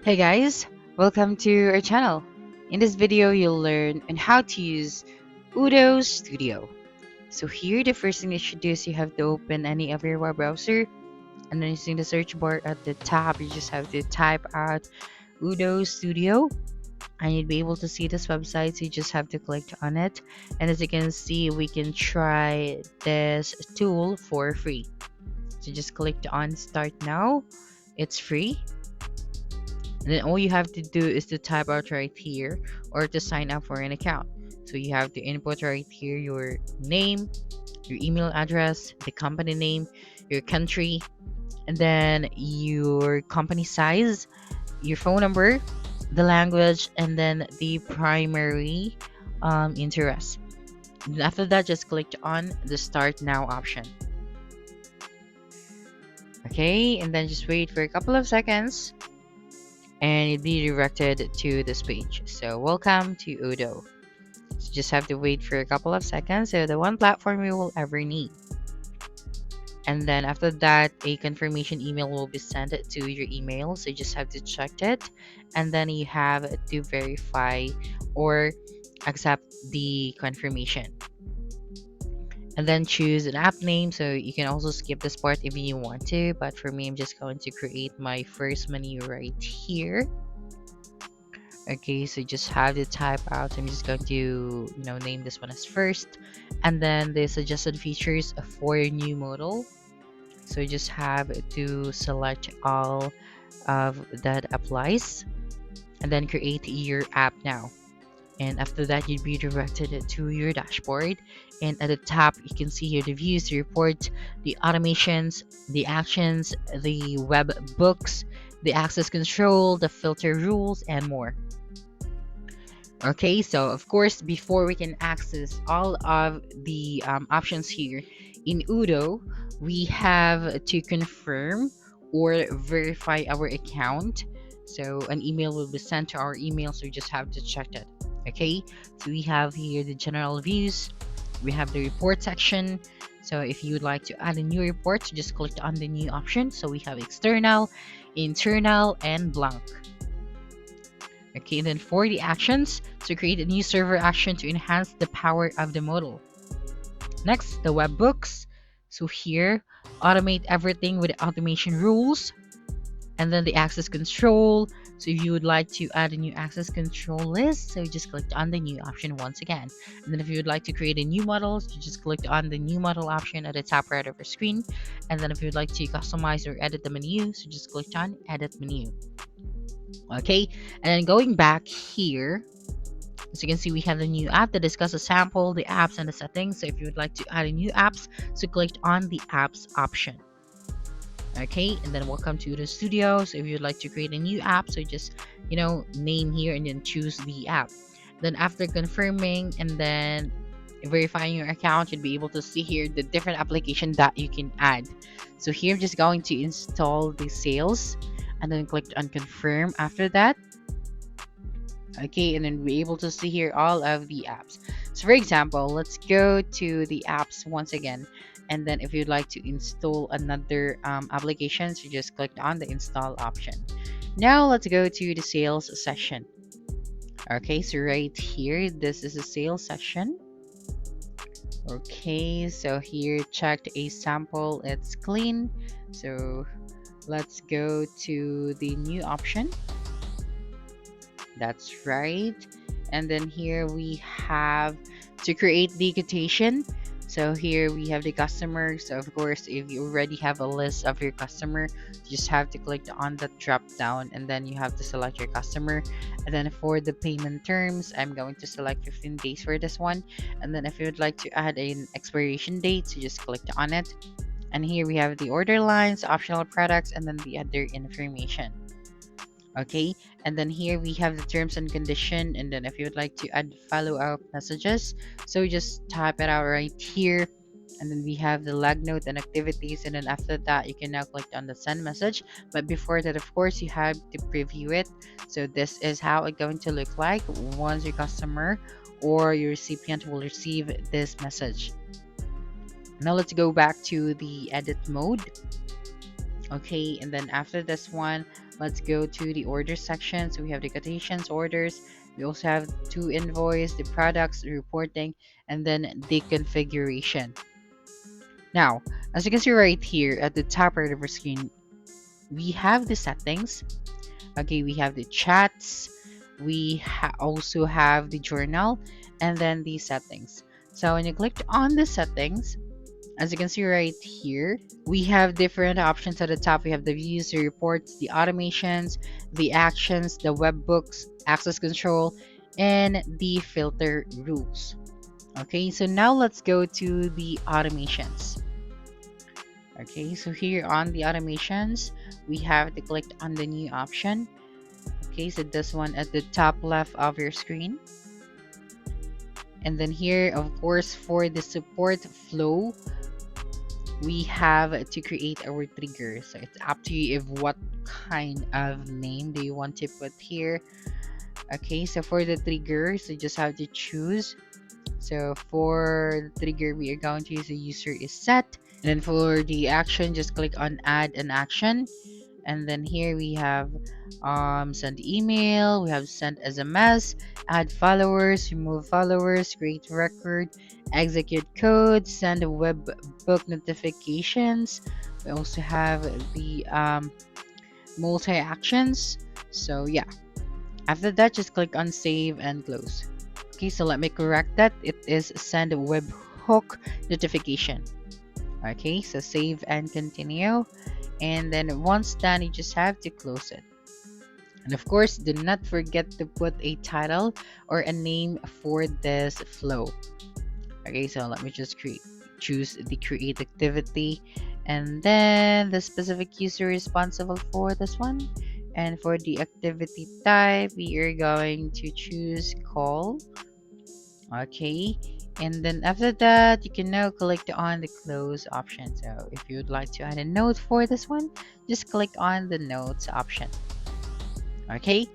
Hey guys, welcome to our channel. In this video, you'll learn on how to use Odoo Studio. So here, the first thing you should do is you have to open any of your web browser, and then using the search bar at the top, you just have to type out Odoo Studio, and you'd be able to see this website. So you just have to click on it, and as you can see, we can try this tool for free. So just click on Start Now. It's free. And then all you have to do is to type out right here or to sign up for an account. So you have to input right here your name, your email address, the company name, your country, and then your company size, your phone number, the language, and then the primary interest. And after that, just click on the Start Now option. Okay, and then just wait for a couple of seconds and you'll be redirected to this page. So welcome to Odoo. So just have to wait for a couple of seconds. So the one platform you will ever need. And then after that, a confirmation email will be sent to your email. So you just have to check it. And then you have to verify or accept the confirmation. And then choose an app name. So you can also skip this part if you want to. But for me, I'm just going to create my first menu right here. Okay, so just have to type out. I'm just going to name this one as first, and then the suggested features for a new model. So you just have to select all of that applies, and then create your app now. And after that, you'd be directed to your dashboard, and at the top you can see here the views, the report, the automations, the actions, the web books, the access control, the filter rules, and more. Okay, so of course, before we can access all of the options here in Odoo, we have to confirm or verify our account. So an email will be sent to our email, so we just have to check that. Okay, so we have here the general views, we have the report section. So if you would like to add a new report, just click on the new option. So we have external, internal, and blank. Okay, and then for the actions, to create a new server action to enhance the power of the model. Next, the webhooks. So here, automate everything with the automation rules. And then the access control. So if you would like to add a new access control list, so you just click on the new option once again. And then if you would like to create a new model, you just click on the new model option at the top right of your screen. And then if you would like to customize or edit the menu, so just click on edit menu. Okay, and then going back here, as you can see, we have the new app that discusses a sample, the apps, and the settings. So if you would like to add a new apps, so click on the apps option. Okay, and then welcome to the studio. So if you'd like to create a new app, so just name here and then choose the app. Then after confirming and then verifying your account, you'd be able to see here the different application that you can add. So here I'm just going to install the sales and then click on confirm after that. Okay, and then be able to see here all of the apps. So for example, let's go to the apps once again, and then if you'd like to install another application, so just click on the install option. Now let's go to the sales section. Okay, so right here, this is a sales section. Okay, so here checked a sample, it's clean. So let's go to the new option. That's right. And then here we have to create the quotation. So here we have the customer. So of course, if you already have a list of your customer, you just have to click on the drop down and then you have to select your customer. And then for the payment terms, I'm going to select 15 days for this one. And then if you would like to add an expiration date, so just click on it. And here we have the order lines, optional products, and then the other information. Okay, and then here we have the terms and condition, and then if you would like to add follow-up messages, so just type it out right here. And then we have the lag note and activities, and then after that you can now click on the send message. But before that, of course, you have to preview it. So this is how it's going to look like once your customer or your recipient will receive this message. Now let's go back to the edit mode. Okay, and then after this one, let's go to the order section. So we have the quotations, orders. We also have to invoice, the products, the reporting, and then the configuration. Now, as you can see right here at the top right of our screen, we have the settings. Okay, we have the chats. We also have the journal, and then the settings. So when you clicked on the settings, as you can see right here, we have different options at the top. We have the views, the reports, the automations, the actions, the webhooks, access control, and the filter rules. Okay, so now let's go to the automations. Okay, so here on the automations, we have to click on the new option. Okay, so this one at the top left of your screen. And then here, of course, for the support flow, we have to create our trigger. So it's up to you if what kind of name do you want to put here. Okay, so for the trigger, so you just have to choose. So for the trigger, we are going to use the user is set. And then for the action, just click on add an action. And then here we have send email, we have send SMS, add followers, remove followers, create record, execute code, send webbook notifications. We also have the multi actions. So yeah, after that, just click on save and close. Okay, so let me correct that. It is send webhook notification. Okay, so save and continue. And then once done, you just have to close it. And of course, do not forget to put a title or a name for this flow. Okay, so let me just choose the create activity, and then the specific user responsible for this one. And for the activity type, we are going to choose call. Okay, and then after that, you can now click on the close option. So if you would like to add a note for this one, just click on the notes option. Okay,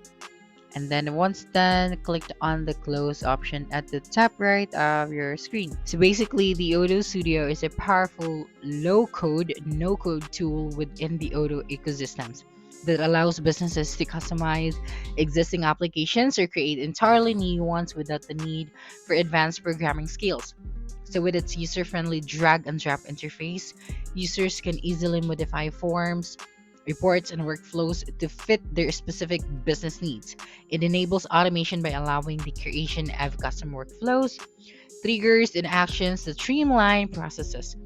and then once done, click on the close option at the top right of your screen. So basically, the Odoo Studio is a powerful low-code, no-code tool within the Odoo ecosystems that allows businesses to customize existing applications or create entirely new ones without the need for advanced programming skills. So with its user-friendly drag and drop interface, users can easily modify forms, reports, and workflows to fit their specific business needs. It enables automation by allowing the creation of custom workflows, triggers, and actions to streamline processes.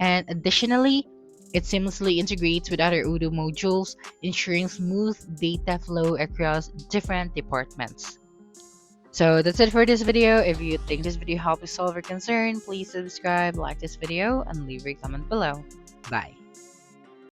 And additionally, it seamlessly integrates with other Odoo modules, ensuring smooth data flow across different departments. So that's it for this video. If you think this video helped you solve your concern, please subscribe, like this video, and leave a comment below. Bye.